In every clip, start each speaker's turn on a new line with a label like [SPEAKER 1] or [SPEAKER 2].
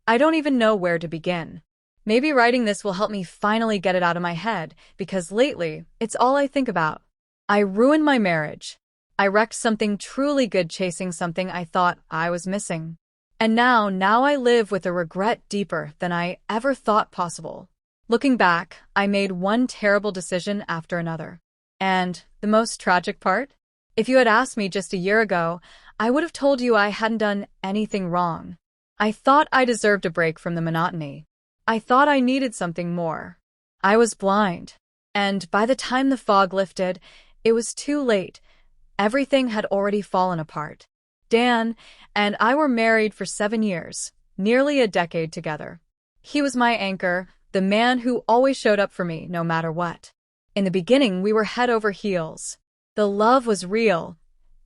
[SPEAKER 1] I don't even know where to begin. Maybe writing this will help me finally get it out of my head, because lately, it's all I think about. I ruined my marriage. I wrecked something truly good chasing something I thought I was missing. And now I live with a regret deeper than I ever thought possible. Looking back, I made one terrible decision after another. And the most tragic part? If you had asked me just a year ago, I would have told you I hadn't done anything wrong. I thought I deserved a break from the monotony. I thought I needed something more. I was blind. And by the time the fog lifted, it was too late. Everything had already fallen apart. Dan and I were married for 7 years, nearly a decade together. He was my anchor, the man who always showed up for me no matter what. In the beginning, we were head over heels. The love was real,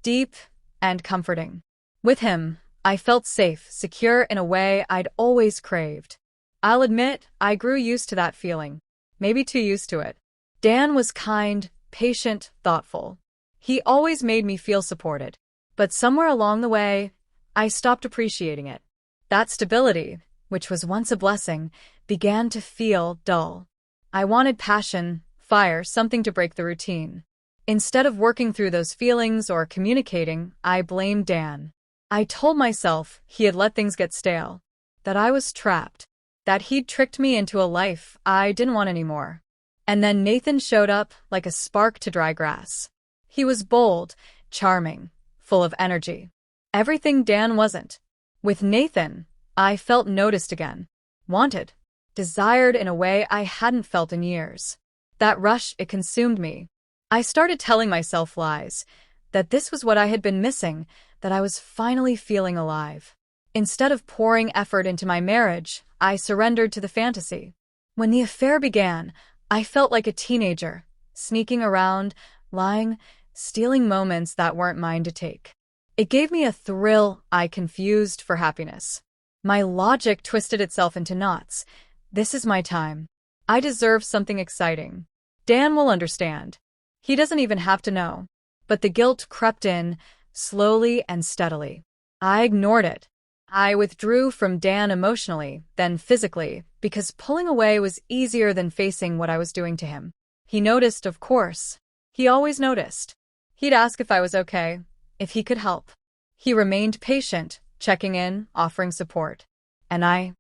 [SPEAKER 1] deep, and comforting. With him, I felt safe, secure in a way I'd always craved. I'll admit, I grew used to that feeling, maybe too used to it. Dan was kind, patient, thoughtful. He always made me feel supported. But somewhere along the way, I stopped appreciating it. That stability, which was once a blessing, began to feel dull. I wanted passion, fire, something to break the routine. Instead of working through those feelings or communicating, I blamed Dan. I told myself he had let things get stale, that I was trapped, that he'd tricked me into a life I didn't want anymore. And then Nathan showed up like a spark to dry grass. He was bold, charming, full of energy. Everything Dan wasn't. With Nathan, I felt noticed again. Wanted. Desired in a way I hadn't felt in years. That rush, it consumed me. I started telling myself lies, that this was what I had been missing, that I was finally feeling alive. Instead of pouring effort into my marriage, I surrendered to the fantasy. When the affair began, I felt like a teenager, sneaking around, lying, stealing moments that weren't mine to take. It gave me a thrill I confused for happiness. My logic twisted itself into knots. This is my time. I deserve something exciting. Dan will understand. He doesn't even have to know. But the guilt crept in, slowly and steadily. I ignored it. I withdrew from Dan emotionally, then physically, because pulling away was easier than facing what I was doing to him. He noticed, of course. He always noticed. He'd ask if I was okay, if he could help. He remained patient, checking in, offering support. And I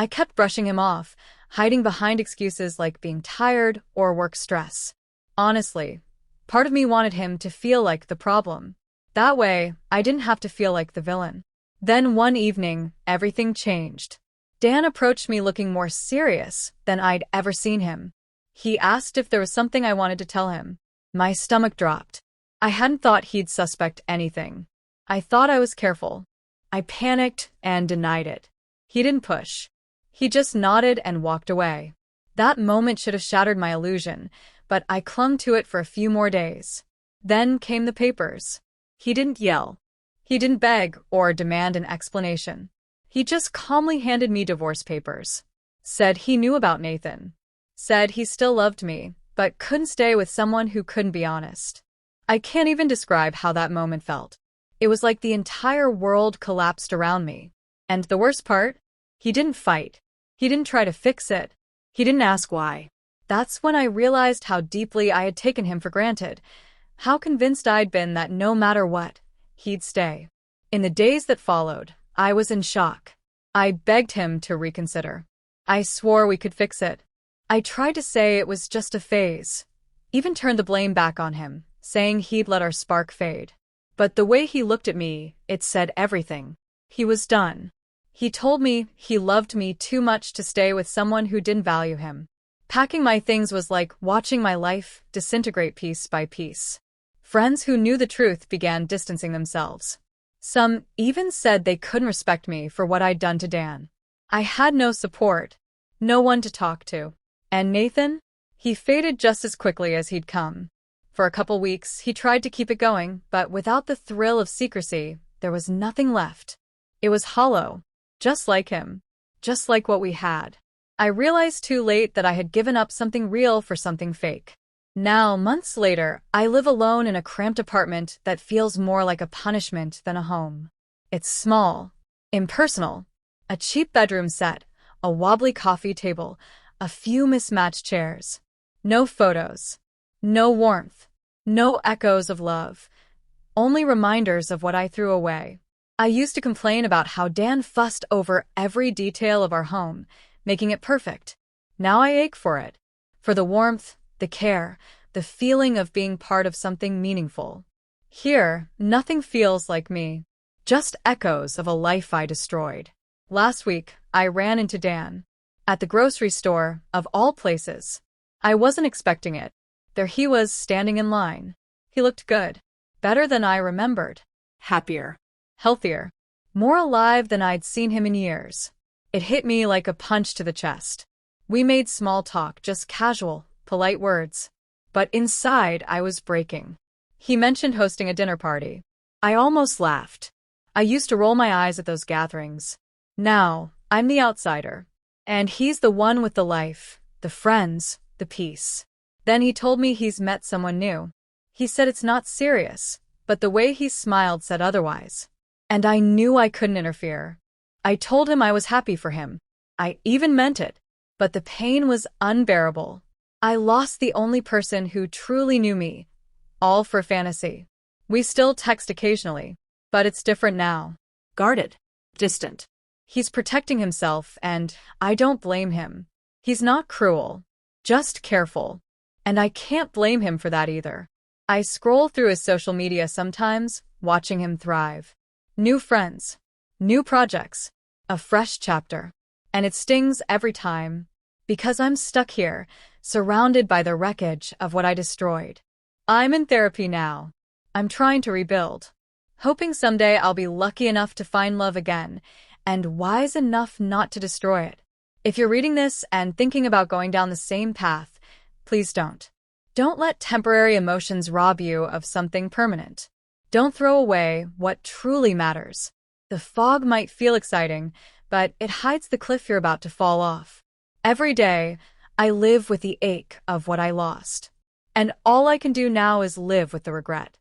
[SPEAKER 1] kept brushing him off, hiding behind excuses like being tired or work stress. Honestly, part of me wanted him to feel like the problem. That way, I didn't have to feel like the villain. Then one evening, everything changed. Dan approached me looking more serious than I'd ever seen him. He asked if there was something I wanted to tell him. My stomach dropped. I hadn't thought he'd suspect anything. I thought I was careful. I panicked and denied it. He didn't push. He just nodded and walked away. That moment should have shattered my illusion, but I clung to it for a few more days. Then came the papers. He didn't yell. He didn't beg or demand an explanation. He just calmly handed me divorce papers. Said he knew about Nathan. Said he still loved me, but couldn't stay with someone who couldn't be honest. I can't even describe how that moment felt. It was like the entire world collapsed around me. And the worst part? He didn't fight. He didn't try to fix it. He didn't ask why. That's when I realized how deeply I had taken him for granted, how convinced I'd been that no matter what, he'd stay. In the days that followed, I was in shock. I begged him to reconsider. I swore we could fix it. I tried to say it was just a phase, even turned the blame back on him, saying he'd let our spark fade. But the way he looked at me, it said everything. He was done. He told me he loved me too much to stay with someone who didn't value him. Packing my things was like watching my life disintegrate piece by piece. Friends who knew the truth began distancing themselves. Some even said they couldn't respect me for what I'd done to Dan. I had no support, no one to talk to. And Nathan? He faded just as quickly as he'd come. For a couple weeks, he tried to keep it going, but without the thrill of secrecy, there was nothing left. It was hollow, just like him, just like what we had. I realized too late that I had given up something real for something fake. Now, months later, I live alone in a cramped apartment that feels more like a punishment than a home. It's small, impersonal, A cheap bedroom set, a wobbly coffee table, a few mismatched chairs. No photos. No warmth. No echoes of love. Only reminders of what I threw away. I used to complain about how Dan fussed over every detail of our home, making it perfect. Now I ache for it. For the warmth, the care, the feeling of being part of something meaningful. Here, nothing feels like me. Just echoes of a life I destroyed. Last week, I ran into Dan. At the grocery store, of all places. I wasn't expecting it. There he was, standing in line. He looked good. Better than I remembered. Happier. Healthier. More alive than I'd seen him in years. It hit me like a punch to the chest. We made small talk, just casual, polite words. But inside, I was breaking. He mentioned hosting a dinner party. I almost laughed. I used to roll my eyes at those gatherings. Now, I'm the outsider. And he's the one with the life, the friends, the peace. Then he told me he's met someone new. He said it's not serious, but the way he smiled said otherwise. And I knew I couldn't interfere. I told him I was happy for him. I even meant it. But the pain was unbearable. I lost the only person who truly knew me. All for fantasy. We still text occasionally, but it's different now. Guarded. Distant. He's protecting himself, and I don't blame him. He's not cruel. Just careful. And I can't blame him for that either. I scroll through his social media sometimes, watching him thrive. New friends. New projects. A fresh chapter. And it stings every time. Because I'm stuck here, surrounded by the wreckage of what I destroyed. I'm in therapy now. I'm trying to rebuild. Hoping someday I'll be lucky enough to find love again, and wise enough not to destroy it. If you're reading this and thinking about going down the same path, please don't. Don't let temporary emotions rob you of something permanent. Don't throw away what truly matters. The fog might feel exciting, but it hides the cliff you're about to fall off. Every day, I live with the ache of what I lost. And all I can do now is live with the regret.